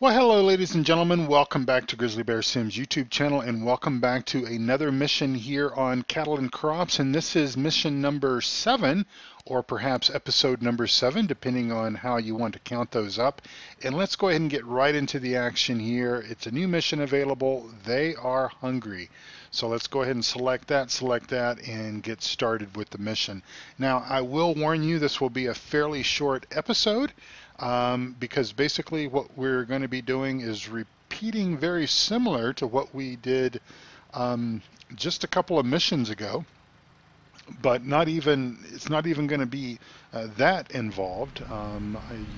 Well, hello, ladies and gentlemen. Welcome back to Grizzly Bear Sims YouTube channel, and welcome back to another mission here on Cattle and Crops. And this is mission number 7, or perhaps episode number 7, depending on how you want to count those up. And let's go ahead and get right into the action here. It's a new mission available. They are hungry. So let's go ahead and select that, and get started with the mission. Now, I will warn you, this will be a fairly short episode. Because basically what we're going to be doing is repeating very similar to what we did just a couple of missions ago, but it's not even going to be that involved.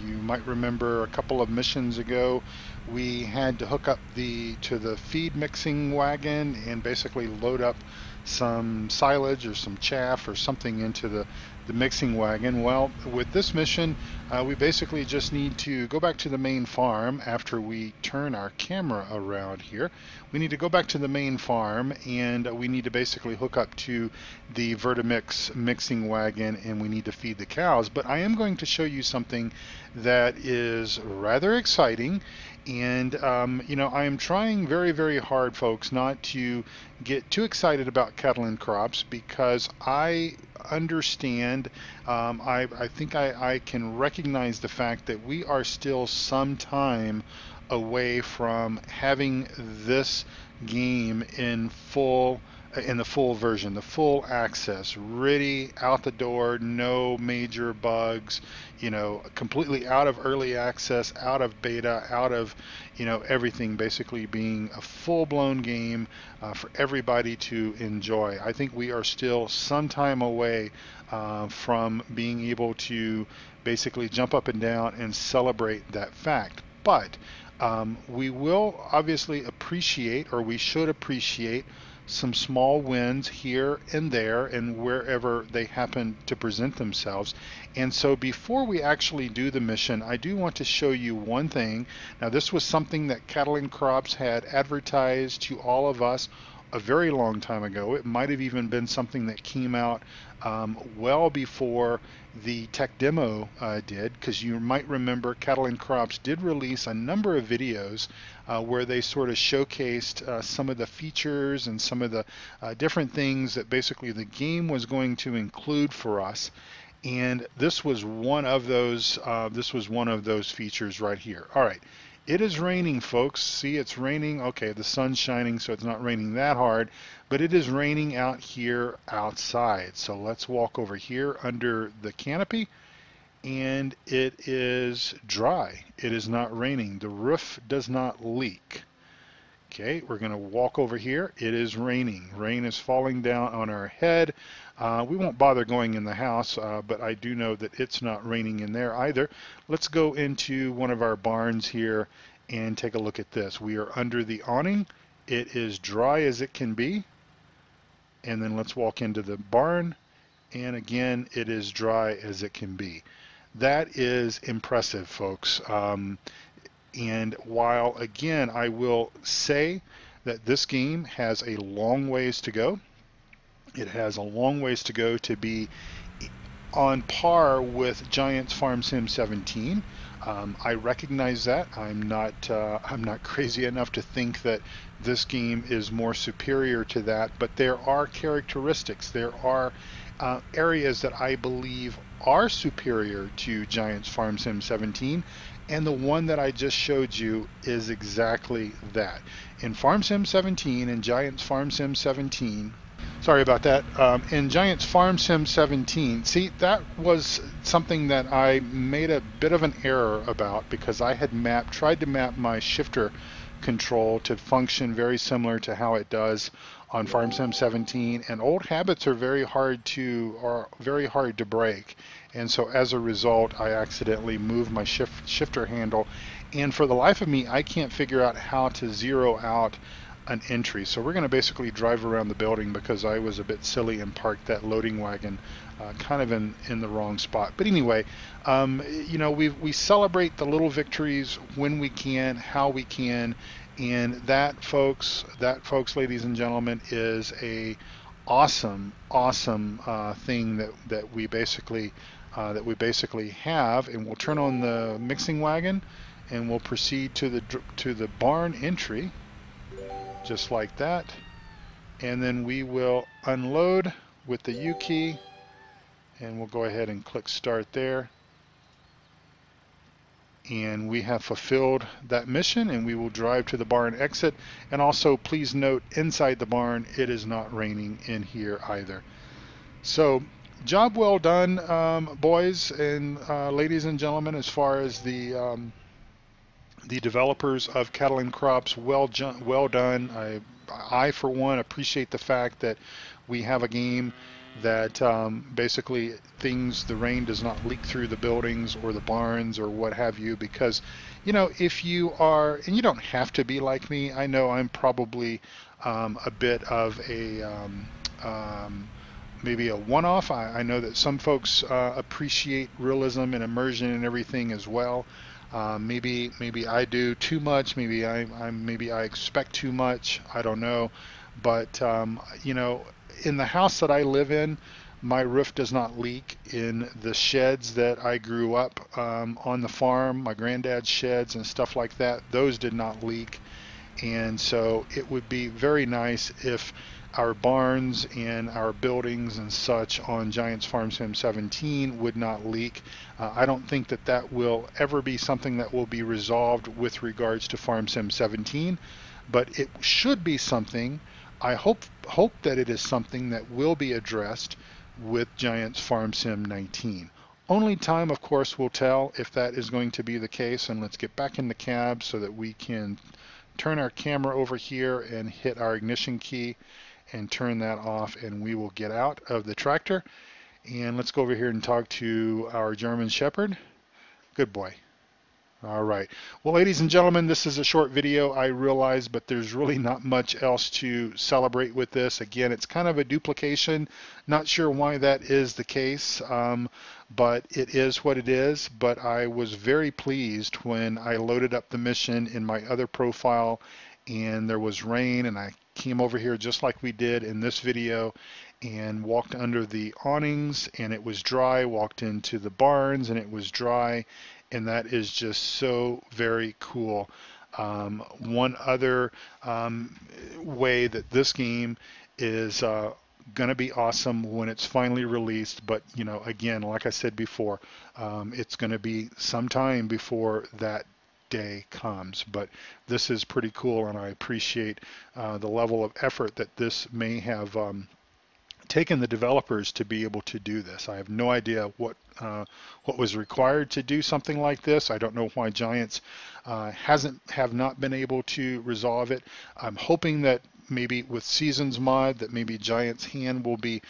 You might remember a couple of missions ago we had to hook up to the feed mixing wagon and basically load up some silage or some chaff or something into the mixing wagon. Well, with this mission, we basically just need to go back to the main farm after we turn our camera around here. We need to go back to the main farm, and we need to basically hook up to the Vertimix mixing wagon, and we need to feed the cows. But I am going to show you something that is rather exciting. And, I am trying very, very hard, folks, not to get too excited about cattle and crops, because I understand, I think I can recognize the fact that we are still some time away from having this game in the full version, the full access, ready out the door, no major bugs, completely out of early access, out of beta, out of, everything basically being a full-blown game for everybody to enjoy. I think we are still some time away from being able to basically jump up and down and celebrate that fact. But we will obviously appreciate, or we should appreciate, some small wins here and there and wherever they happen to present themselves. And so before we actually do the mission, I do want to show you one thing. Now, this was something that Cattle and Crops had advertised to all of us a very long time ago. It might have even been something that came out well before the tech demo did, because you might remember Cattle and Crops did release a number of videos where they sort of showcased some of the features and some of the different things that basically the game was going to include for us. And this was one of those. Features right here. All right. It is raining, folks. See, it's raining. Okay, the sun's shining, so it's not raining that hard, but it is raining out here outside. So let's walk over here under the canopy, and it is dry. It is not raining. The roof does not leak. Okay, we're going to walk over here. It is raining. Rain is falling down on our head. We won't bother going in the house, but I do know that it's not raining in there either. Let's go into one of our barns here and take a look at this. We are under the awning. It is dry as it can be. And then let's walk into the barn. And again, it is dry as it can be. That is impressive, folks. And while, again, I will say that this game has a long ways to go, it has a long ways to go to be on par with Giants Farm Sim 17. I recognize that. I'm not crazy enough to think that this game is more superior to that, but there are characteristics, there are areas that I believe are superior to Giants Farm Sim 17. And the one that I just showed you is exactly that. In Farm Sim 17 and Giants Farm Sim 17, sorry about that, in Giants Farm Sim 17, see, that was something that I made a bit of an error about, because I had tried to map my shifter control to function very similar to how it does on Farm Sim 17, and old habits are very hard to break. And so as a result, I accidentally moved my shifter handle, and for the life of me, I can't figure out how to zero out an entry. So we're going to basically drive around the building, because I was a bit silly and parked that loading wagon kind of in the wrong spot. But anyway, we celebrate the little victories when we can, how we can, and that, folks, ladies and gentlemen, is a awesome thing that we basically have. And we'll turn on the mixing wagon, and we'll proceed to the barn entry, just like that. And then we will unload with the U key, and we'll go ahead and click start there. And we have fulfilled that mission, and we will drive to the barn exit. And also, please note, inside the barn, it is not raining in here either. So, job well done, boys and ladies and gentlemen, as far as the developers of Cattle and Crops. Well done. I, for one, appreciate the fact that we have a game that basically the rain does not leak through the buildings or the barns or what have you, because, you know, if you are, and you don't have to be like me, I know I'm probably a bit of a maybe a one-off. I know that some folks appreciate realism and immersion and everything as well. Maybe I do too much. Maybe I expect too much. I don't know. But you know, in the house that I live in, my roof does not leak. In the sheds that I grew up on the farm, my granddad's sheds and stuff like that, those did not leak. And so it would be very nice if our barns and our buildings and such on Giants Farm Sim 17 would not leak. I don't think that that will ever be something that will be resolved with regards to Farm Sim 17, but it should be something. I hope that it is something that will be addressed with Giants Farm Sim 19. Only time, of course, will tell if that is going to be the case. And let's get back in the cab so that we can turn our camera over here and hit our ignition key and turn that off, and we will get out of the tractor. And let's go over here and talk to our German Shepherd. Good boy. All right. Well, ladies and gentlemen, this is a short video, I realize, but there's really not much else to celebrate with this. Again, it's kind of a duplication. Not sure why that is the case, but it is what it is. But I was very pleased when I loaded up the mission in my other profile and there was rain, and I came over here just like we did in this video and walked under the awnings and it was dry, walked into the barns and it was dry, and that is just so very cool. One other way that this game is going to be awesome when it's finally released, but you know, again, like I said before, it's going to be some time before that day comes. But this is pretty cool, and I appreciate the level of effort that this may have taken the developers to be able to do this. I have no idea what was required to do something like this. I don't know why Giants have not been able to resolve it. I'm hoping that maybe with Seasons mod that maybe Giants' hand will be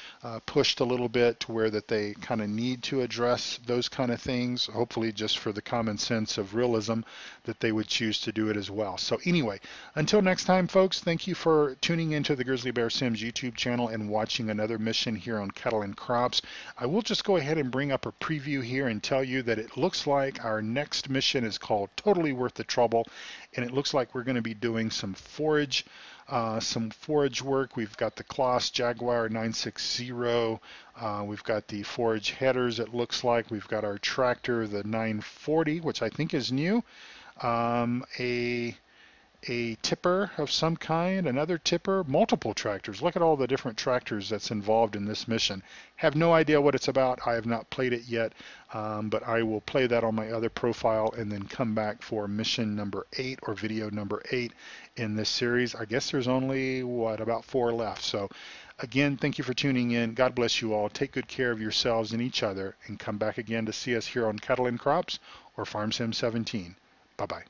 pushed a little bit to where that they kind of need to address those kind of things, hopefully just for the common sense of realism that they would choose to do it as well. So anyway, until next time, folks, thank you for tuning into the Grizzly Bear Sims YouTube channel and watching another mission here on Cattle and Crops. I will just go ahead and bring up a preview here and tell you that it looks like our next mission is called Totally Worth the Trouble, and it looks like we're going to be doing some forage work. We've got the Kloss Jaguar 960. We've got the forage headers, it looks like. We've got our tractor, the 940, which I think is new. A tipper of some kind, another tipper, multiple tractors. Look at all the different tractors that's involved in this mission. Have no idea what it's about. I have not played it yet, but I will play that on my other profile and then come back for mission number 8 or video number 8 in this series. I guess there's only, about 4 left. So again, thank you for tuning in. God bless you all. Take good care of yourselves and each other, and come back again to see us here on Cattle and Crops or Farm Sim 17. Bye-bye.